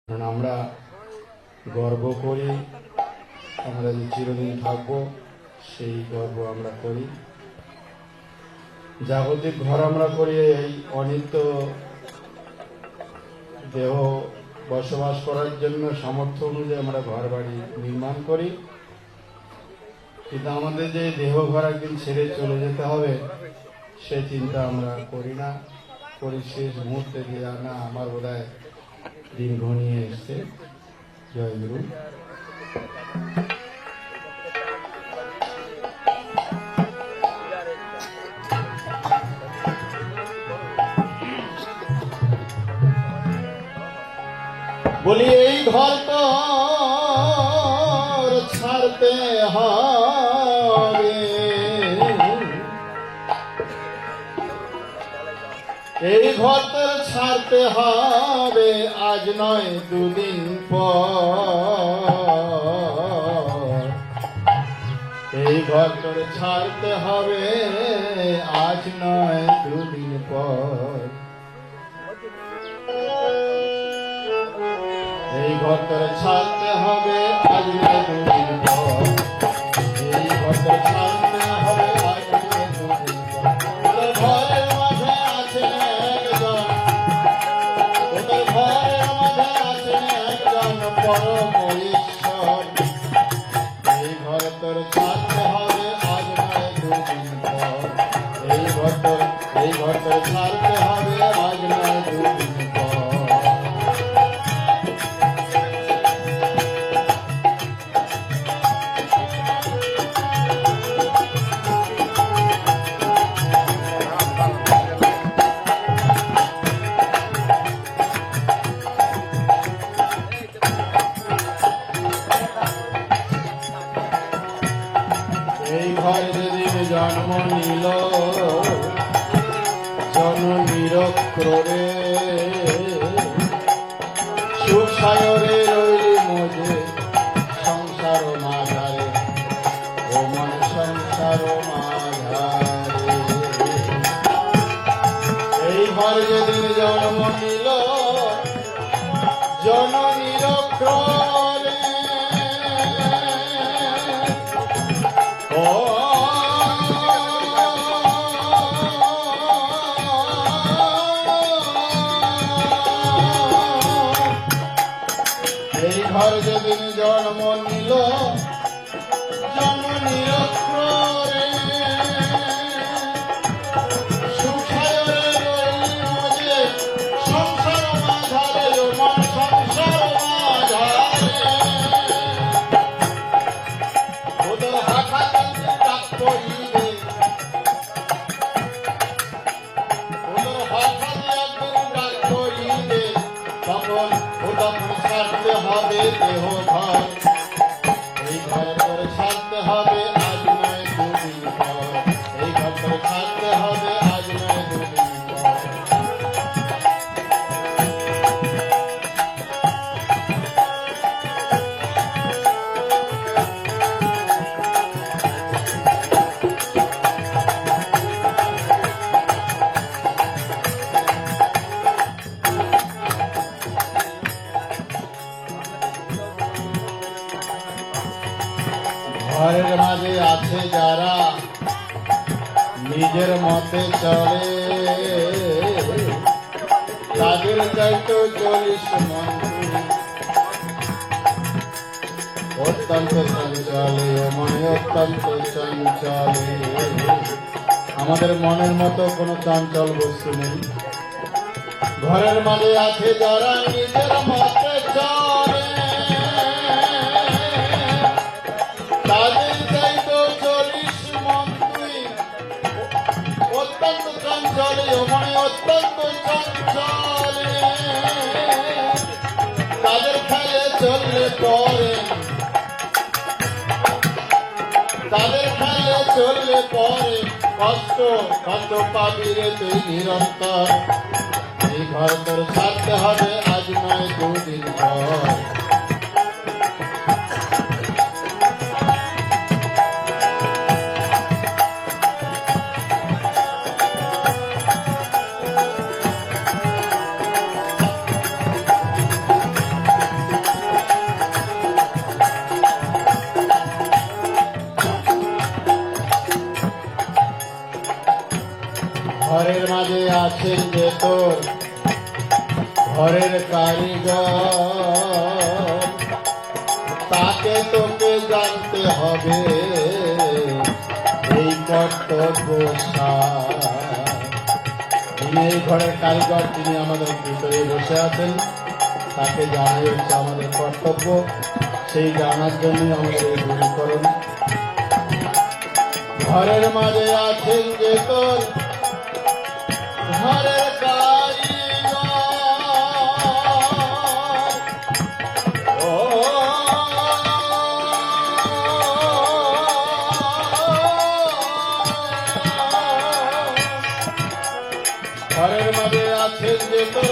কারণ আমরা গর্ব করি আমরা যে চিরদিন থাকবো, সেই গর্ব আমরা করি। জাগতিক ঘর আমরা করি এই অনিত্য দেহ বসবাস করার জন্য, সামর্থ্য অনুযায়ী আমরা ঘর বাড়ি নির্মাণ করি। কিন্তু আমাদের যে দেহ ঘর একদিন ছেড়ে চলে যেতে হবে, সে চিন্তা আমরা করি না। করি শেষ মুহূর্তে যে না, আমার বোধহয় দিন ঘনিয়ে এসছে। জয় গুরু। বলি এই ঘর তো ছাড়তে হবে, এই ঘর তো ছাড়তে হবে, আজ নয় দুদিন পর। এই ঘর তো ছাড়তে হবে, আজ নয় দুদিন পর। এই ঘর তো ছাড়তে হবে, আজ নয় দুদিন পর। এই ঘর তো ছাড়তে হবে, আজ নয় দুদিন পর। ঘরের মাঝে আছে একজন, ওদের ঘরের মাঝে আছে একজন পরম ঈশ্বর। এই ঘর তোর ছাড়তে হবে, আজ নয় দুদিন পর। এই ঘর তোর ছাড়তে হবে, আজ নয় দুদিন পর। এই ঘর যেদিন জন্ম নিল জননীর ক্রোড়ে, সুখ সাগরে রইলি মজে সংসার মাঝারে, ও মন সংসার মাঝারে। এই ঘর যেদিন জন্ম নিল জননীর ক্রোড়ে, এই ঘর যেদিন জন্ম নিল জননীর ক্রোড়ে, সুখ সাগরে রইলি মজে সংসার মাঝারে, ও মন সংসার মাঝারে। ওদের হাঁটা কান্দে ডাক পড়িবে, ওদের হাঁটা একদিন ডাক পড়িবে, তখন ছাড়তে হবে দেহ ঘর। এই ঘর তোর ছাড়তে হবে, আজ নয় দুদিন পর। এই ঘর তোর ছাড়তে হবে, আজ নয় দুদিন পর। ঘরের মাঝে আছে যারা নিজের মতে চলে, তাদের চাইতো 40 মন্ত্রী অত্যন্ত চঞ্চলে, মনে অত্যন্ত চঞ্চলে। আমাদের মনের মতো কোনো চঞ্চল বস্তু নেই। ঘরের মাঝে আছে যারা নিজের মতে চলে, তাদের চাইতো 40 মন্ত্রী অত্যন্ত চঞ্চলে, মনে অত্যন্ত চঞ্চলে। তাদের খেলে চললে পরে, তাদের খেলে চললে পরে কষ্ট কত পাবি রে তুই নিরন্তর। এই ঘর তোর ছাড়তে হবে, আজ নয় দুদিন পর। আছেন যে তোর ঘরের কারিগর, তাকে তোকে জানতে হবে এই কর্তব্য সার। যিনি এই ঘরের কারিগর, তিনি আমাদের ভিতরে বসে আছেন, তাকে জানাই হচ্ছে আমাদের কর্তব্য। সেই জানার জন্যই আমাদের এই গুরুকরণ। ঘরের মাঝে আছেন যে তোর ঘরের কারিগর, ও ঘরের মাঝে আছেন যে তোর